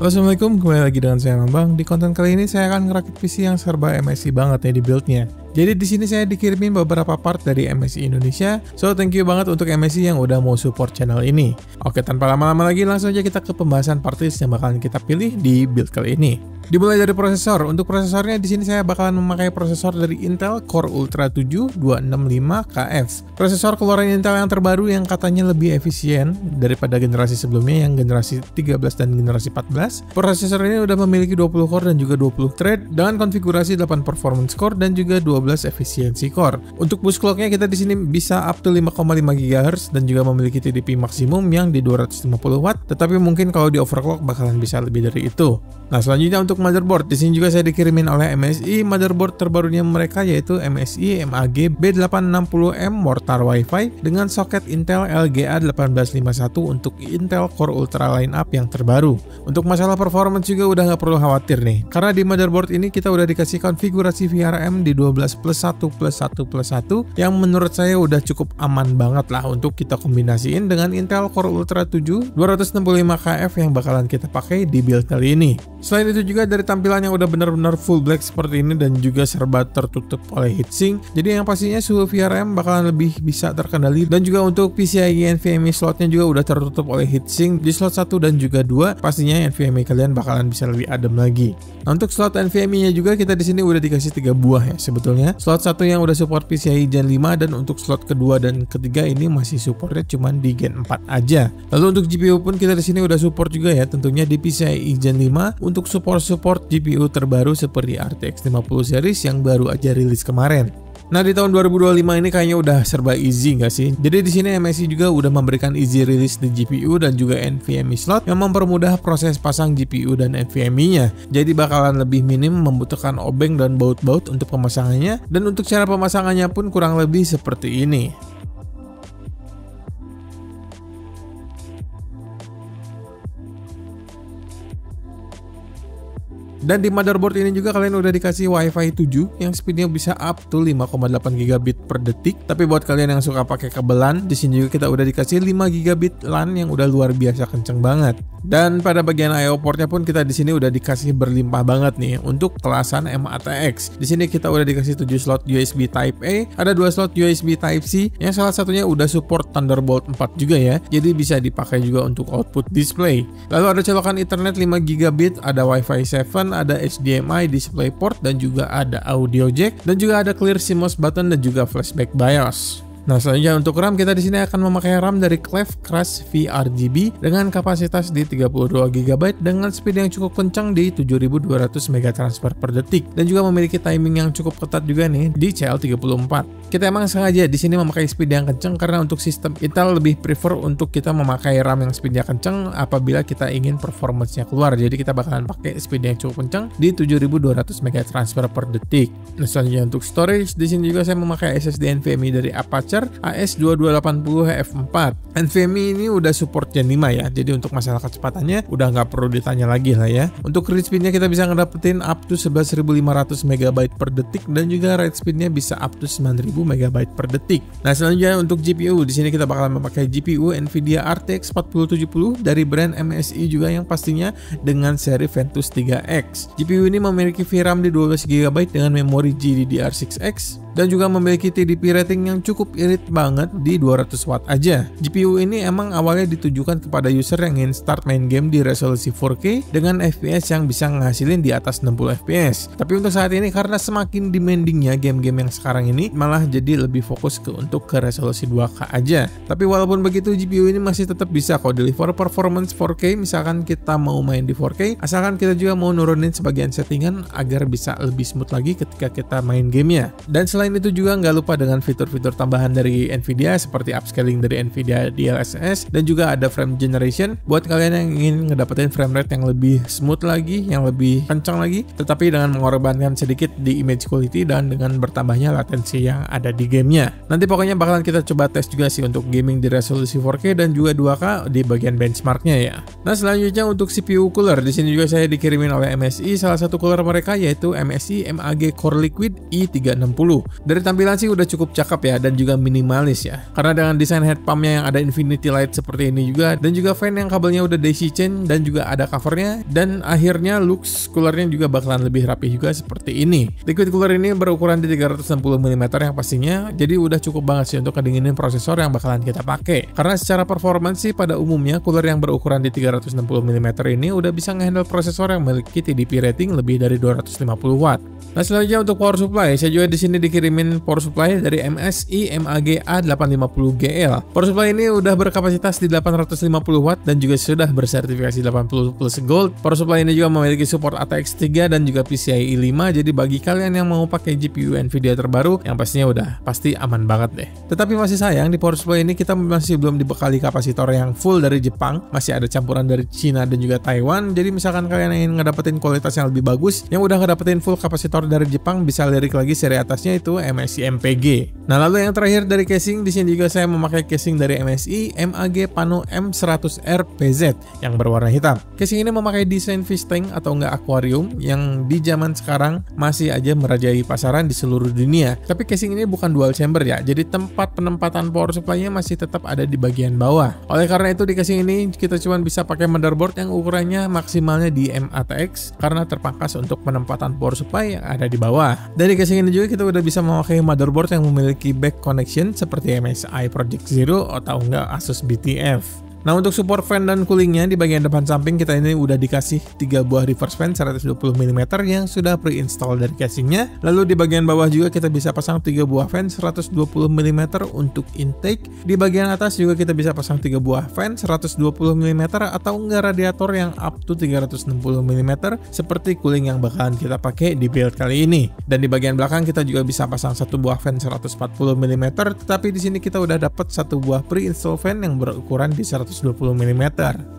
Halo, assalamualaikum, kembali lagi dengan saya Bambang. Di konten kali ini saya akan ngerakit PC yang serba MSI banget ya di buildnya. Jadi di sini saya dikirimin beberapa part dari MSI Indonesia. So thank you banget untuk MSI yang udah mau support channel ini. Oke, tanpa lama-lama lagi langsung aja kita ke pembahasan partlist yang bakalan kita pilih di build kali ini. Dimulai dari prosesor. Untuk prosesornya di sini saya bakalan memakai prosesor dari Intel Core Ultra 7 265KF. Prosesor keluaran Intel yang terbaru yang katanya lebih efisien daripada generasi sebelumnya yang generasi 13 dan generasi 14. Prosesor ini udah memiliki 20 core dan juga 20 thread dengan konfigurasi 8 performance core dan juga 12 efisiensi core. Untuk boost clocknya kita di sini bisa up to 5,5 GHz dan juga memiliki TDP maksimum yang di 250 Watt, tetapi mungkin kalau di overclock bakalan bisa lebih dari itu. Nah, selanjutnya untuk motherboard, di sini juga saya dikirimin oleh MSI motherboard terbarunya mereka yaitu MSI MAG B860M Mortar Wi-Fi dengan soket Intel LGA 1851 untuk Intel Core Ultra lineup yang terbaru. Untuk masalah performance juga udah nggak perlu khawatir nih, karena di motherboard ini kita udah dikasih konfigurasi VRM di 12+1+1+1 yang menurut saya udah cukup aman banget lah untuk kita kombinasiin dengan Intel Core Ultra 7 265KF yang bakalan kita pakai di build kali ini. Selain itu juga dari tampilan yang udah benar-benar full black seperti ini dan juga serba tertutup oleh heatsink, jadi yang pastinya suhu VRM bakalan lebih bisa terkendali, dan juga untuk PCIe NVMe slotnya juga udah tertutup oleh heatsink di slot 1 dan juga 2. Pastinya NVMe kalian bakalan bisa lebih adem lagi. Nah, untuk slot NVMe-nya juga kita di sini udah dikasih 3 buah ya sebetulnya. Slot 1 yang udah support PCIe Gen 5 dan untuk slot kedua dan ketiga ini masih supportnya cuman di Gen 4 aja. Lalu untuk GPU pun kita di sini udah support juga ya, tentunya di PCIe Gen 5 untuk support GPU terbaru seperti RTX 50 series yang baru aja rilis kemarin. Nah, di tahun 2025 ini kayaknya udah serba easy nggak sih? Jadi di sini MSI juga udah memberikan easy release di GPU dan juga NVMe slot yang mempermudah proses pasang GPU dan NVMe-nya. Jadi bakalan lebih minim membutuhkan obeng dan baut-baut untuk pemasangannya, dan untuk cara pemasangannya pun kurang lebih seperti ini. Dan di motherboard ini juga kalian udah dikasih Wi-Fi 7 yang speednya bisa up to 5,8 gigabit per detik. Tapi buat kalian yang suka pakai kabelan, di sini juga kita udah dikasih 5 gigabit LAN yang udah luar biasa kenceng banget. Dan pada bagian I/O portnya pun kita di sini udah dikasih berlimpah banget nih untuk kelasan MATX. Di sini kita udah dikasih 7 slot USB Type A, ada 2 slot USB Type C yang salah satunya udah support Thunderbolt 4 juga ya. Jadi bisa dipakai juga untuk output display. Lalu ada colokan Ethernet 5 gigabit, ada Wi-Fi 7, ada HDMI DisplayPort dan juga ada audio jack, dan juga ada clear CMOS button dan juga flashback BIOS. Nah, selanjutnya untuk RAM kita di sini akan memakai RAM dari Cleve Crush VRGB dengan kapasitas di 32 GB dengan speed yang cukup kencang di 7200 MB transfer per detik, dan juga memiliki timing yang cukup ketat juga nih di CL34. Kita emang sengaja di sini memakai speed yang kencang karena untuk sistem Intel lebih prefer untuk kita memakai RAM yang speednya kencang apabila kita ingin performance-nya keluar. Jadi kita bakalan pakai speed yang cukup kencang di 7200 MB transfer per detik. Nah, selanjutnya untuk storage di sini juga saya memakai SSD NVMe dari Apache AS2280F4. NVMe ini udah support Gen 5 ya, jadi untuk masalah kecepatannya udah nggak perlu ditanya lagi lah ya. Untuk read speednya kita bisa ngedapetin up to 11.500 MB per detik dan juga write speednya bisa up to 9.000 MB per detik. Nah, selanjutnya untuk GPU di sini kita bakalan memakai GPU Nvidia RTX 4070 dari brand MSI juga yang pastinya dengan seri Ventus 3X. GPU ini memiliki VRAM di 12 GB dengan memori GDDR6X dan juga memiliki TDP rating yang cukup irit banget di 200 Watt aja. GPU ini emang awalnya ditujukan kepada user yang ingin start main game di resolusi 4K dengan FPS yang bisa ngasilin di atas 60 FPS. Tapi untuk saat ini karena semakin demandingnya game-game yang sekarang ini, malah jadi lebih fokus untuk ke resolusi 2K aja. Tapi walaupun begitu GPU ini masih tetap bisa kok deliver performance 4K misalkan kita mau main di 4K, asalkan kita juga mau nurunin sebagian settingan agar bisa lebih smooth lagi ketika kita main gamenya. Dan selain itu juga nggak lupa dengan fitur-fitur tambahan dari Nvidia seperti upscaling dari Nvidia DLSS dan juga ada frame generation buat kalian yang ingin ngedapetin frame rate yang lebih smooth lagi, yang lebih kencang lagi, tetapi dengan mengorbankan sedikit di image quality dan dengan bertambahnya latensi yang ada di gamenya. Nanti pokoknya bakalan kita coba tes juga sih untuk gaming di resolusi 4K dan juga 2K di bagian benchmarknya ya. Nah, selanjutnya untuk CPU cooler di sini juga saya dikirimin oleh MSI salah satu cooler mereka yaitu MSI MAG Core Liquid i360. Dari tampilan sih udah cukup cakep ya, dan juga minimalis ya. Karena dengan desain head pumpnya yang ada infinity light seperti ini juga, dan juga fan yang kabelnya udah daisy chain dan juga ada covernya, dan akhirnya looks coolernya juga bakalan lebih rapi juga seperti ini. Liquid cooler ini berukuran di 360 mm yang pastinya, jadi udah cukup banget sih untuk ngedinginin prosesor yang bakalan kita pakai. Karena secara performance sih pada umumnya cooler yang berukuran di 360 mm ini udah bisa ngehandle prosesor yang memiliki TDP rating lebih dari 250 watt. Nah, selanjutnya untuk power supply, saya juga di sini dikirimin power supply dari MSI MAGA 850GL. Power supply ini udah berkapasitas di 850 watt dan juga sudah bersertifikasi 80 plus gold. Power supply ini juga memiliki support ATX 3 dan juga PCIe 5. Jadi bagi kalian yang mau pakai GPU Nvidia terbaru, yang pastinya udah pasti aman banget deh. Tetapi masih sayang di power supply ini kita masih belum dibekali kapasitor yang full dari Jepang, masih ada campuran dari Cina dan juga Taiwan. Jadi misalkan kalian ingin ngedapetin kualitas yang lebih bagus, yang udah ngedapetin full kapasitor dari Jepang, bisa lirik lagi seri atasnya itu MSI MPG. Nah, lalu yang terakhir dari casing, di sini juga saya memakai casing dari MSI MAG Pano M100R PZ yang berwarna hitam. Casing ini memakai desain fish tank atau enggak aquarium yang di zaman sekarang masih aja merajai pasaran di seluruh dunia. Tapi casing ini bukan dual chamber ya, jadi tempat penempatan power supply-nya masih tetap ada di bagian bawah. Oleh karena itu di casing ini kita cuma bisa pakai motherboard yang ukurannya maksimalnya di MATX karena terpangkas untuk penempatan power supply yang ada di bawah. Dari casing ini juga kita udah bisa memakai motherboard yang memiliki back connection seperti MSI Project Zero atau enggak Asus BTF. Nah, untuk support fan dan coolingnya di bagian depan samping kita ini udah dikasih 3 buah reverse fan 120 mm yang sudah pre-install dari casingnya. Lalu di bagian bawah juga kita bisa pasang 3 buah fan 120 mm untuk intake. Di bagian atas juga kita bisa pasang 3 buah fan 120 mm atau enggak radiator yang up to 360 mm seperti cooling yang bakalan kita pakai di build kali ini. Dan di bagian belakang kita juga bisa pasang 1 buah fan 140 mm, tetapi di sini kita udah dapat 1 buah pre-install fan yang berukuran di 120 mm.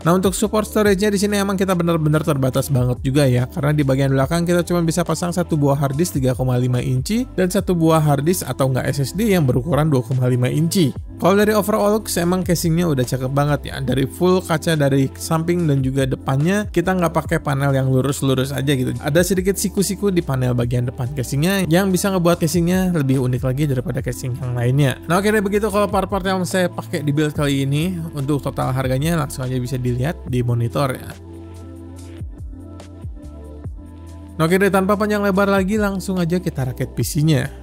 Nah, untuk support storage-nya di sini emang kita benar-benar terbatas banget juga ya, karena di bagian belakang kita cuma bisa pasang 1 buah hard disk 3,5 inci dan 1 buah hard disk atau enggak SSD yang berukuran 2,5 inci. Kalau dari overall looks emang casingnya udah cakep banget ya, dari full kaca dari samping dan juga depannya kita nggak pakai panel yang lurus-lurus aja gitu. Ada sedikit siku-siku di panel bagian depan casingnya yang bisa ngebuat casingnya lebih unik lagi daripada casing yang lainnya. Nah, oke deh, begitu kalau part-part yang saya pakai di build kali ini. Untuk total harganya langsung aja bisa dilihat di monitor ya. Nah, oke deh, tanpa panjang lebar lagi langsung aja kita rakit PC-nya.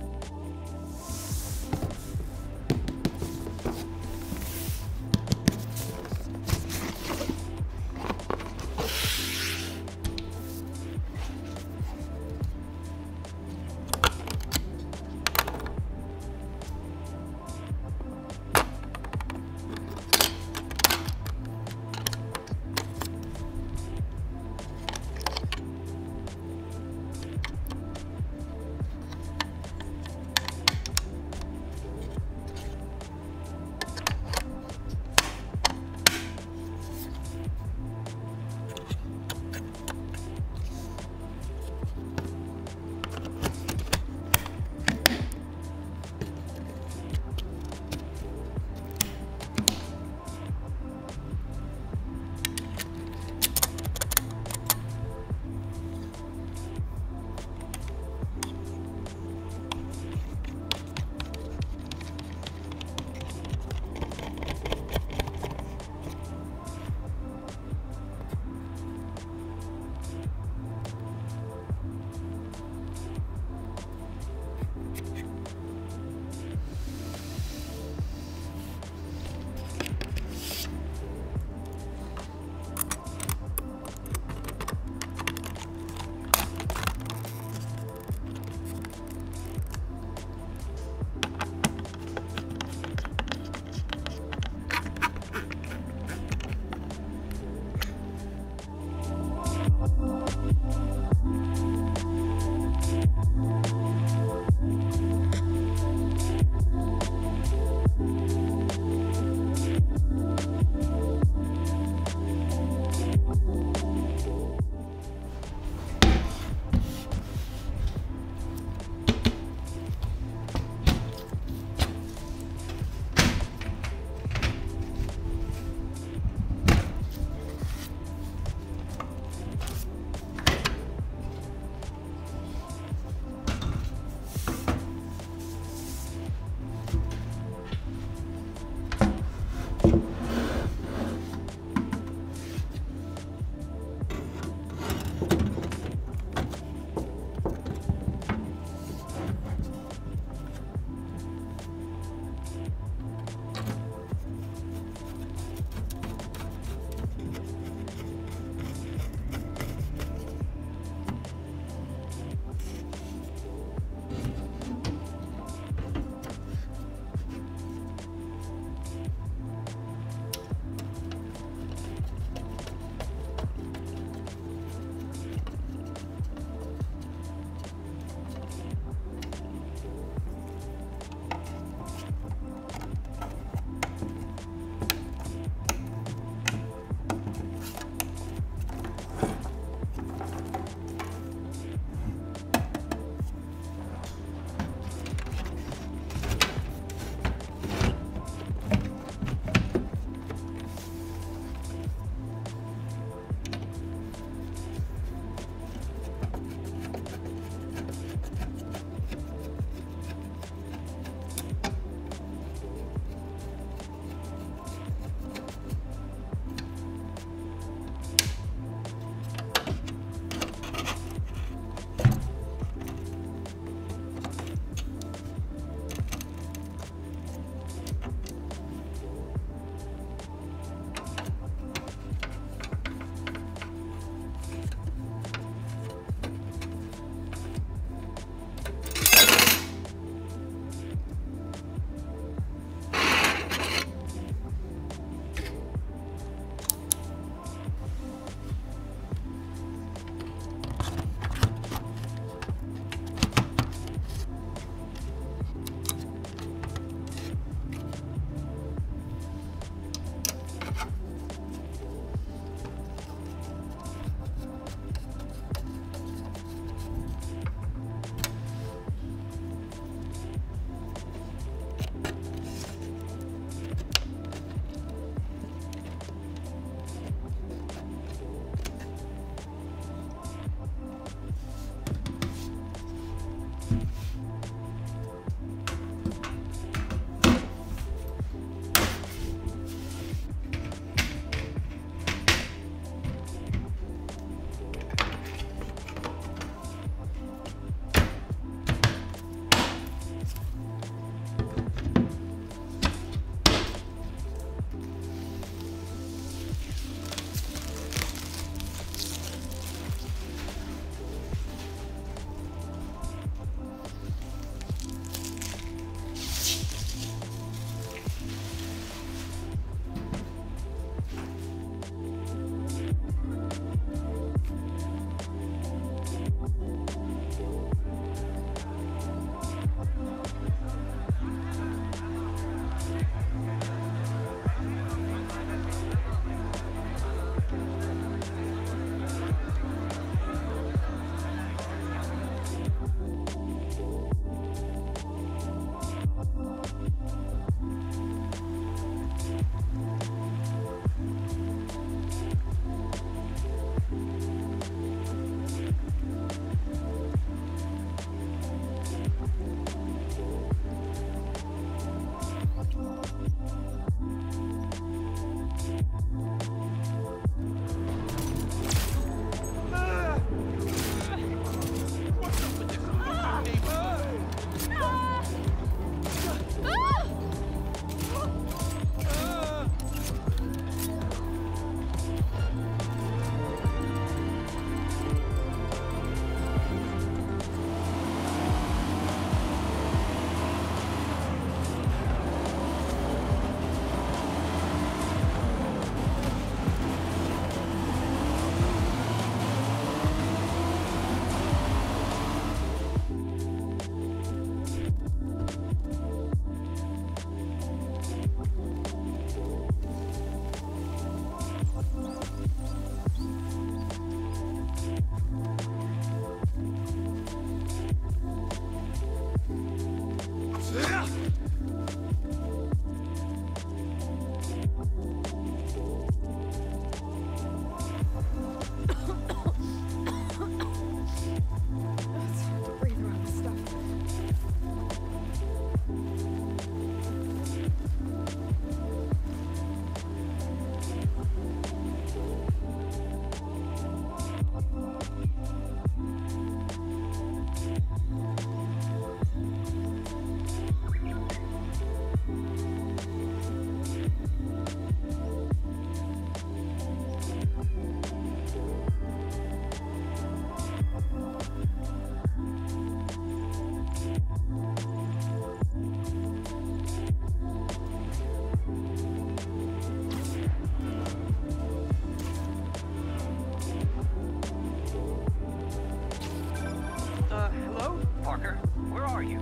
Parker, where are you?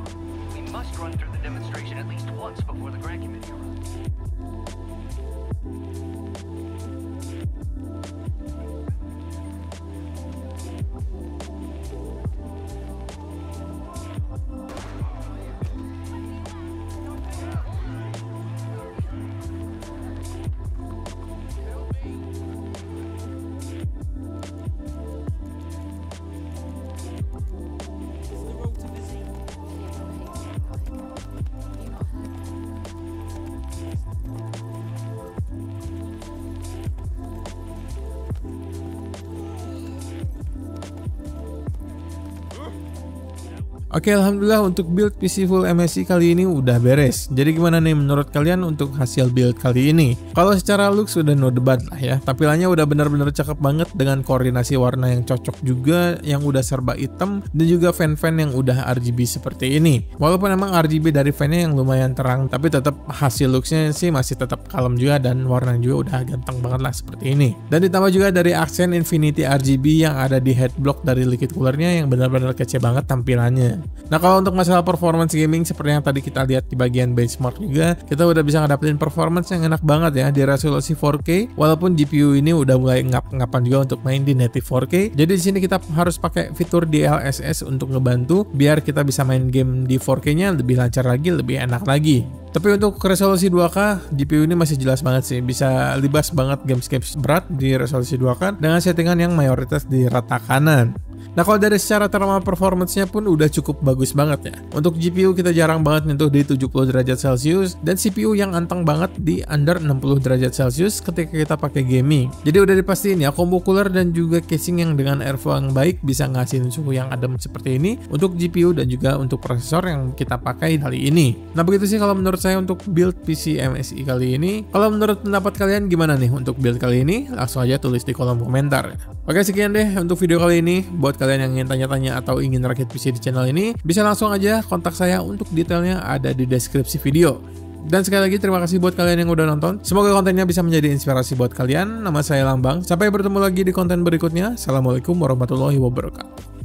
We must run through the demonstration at least once before the grant committee arrives. Oke, alhamdulillah untuk build PC full MSI kali ini udah beres. Jadi gimana nih menurut kalian untuk hasil build kali ini? Kalau secara looks udah no debat lah ya. Tampilannya udah bener-bener cakep banget dengan koordinasi warna yang cocok juga, yang udah serba hitam, dan juga fan-fan yang udah RGB seperti ini. Walaupun emang RGB dari fan-nya yang lumayan terang, tapi tetap hasil looksnya sih masih tetap kalem juga, dan warna juga udah ganteng banget lah seperti ini. Dan ditambah juga dari aksen Infinity RGB yang ada di headblock dari liquid coolernya yang benar-benar kece banget tampilannya. Nah, kalau untuk masalah performance gaming seperti yang tadi kita lihat di bagian benchmark juga, kita udah bisa ngedapetin performance yang enak banget ya di resolusi 4K, walaupun GPU ini udah mulai ngap-ngapan juga untuk main di native 4K. Jadi di sini kita harus pakai fitur DLSS untuk ngebantu biar kita bisa main game di 4K-nya lebih lancar lagi, lebih enak lagi. Tapi untuk resolusi 2K, GPU ini masih jelas banget sih, bisa libas banget game-game berat di resolusi 2K dengan settingan yang mayoritas di rata kanan. Nah, kalau dari secara thermal performance-nya pun udah cukup bagus banget ya. Untuk GPU kita jarang banget nyentuh di 70 derajat Celcius, dan CPU yang anteng banget di under 60 derajat Celcius ketika kita pakai gaming. Jadi udah dipastiin ya, combo cooler dan juga casing yang dengan airflow yang baik bisa ngasihin suhu yang adem seperti ini untuk GPU dan juga untuk prosesor yang kita pakai kali ini. Nah, begitu sih kalau menurut saya untuk build PC MSI kali ini. Kalau menurut pendapat kalian gimana nih untuk build kali ini? Langsung aja tulis di kolom komentar. Oke, sekian deh untuk video kali ini. Buat kalian yang ingin tanya-tanya atau ingin rakit PC di channel ini, bisa langsung aja kontak saya, untuk detailnya ada di deskripsi video. Dan sekali lagi terima kasih buat kalian yang udah nonton. Semoga kontennya bisa menjadi inspirasi buat kalian. Nama saya Lambang. Sampai bertemu lagi di konten berikutnya. Assalamualaikum warahmatullahi wabarakatuh.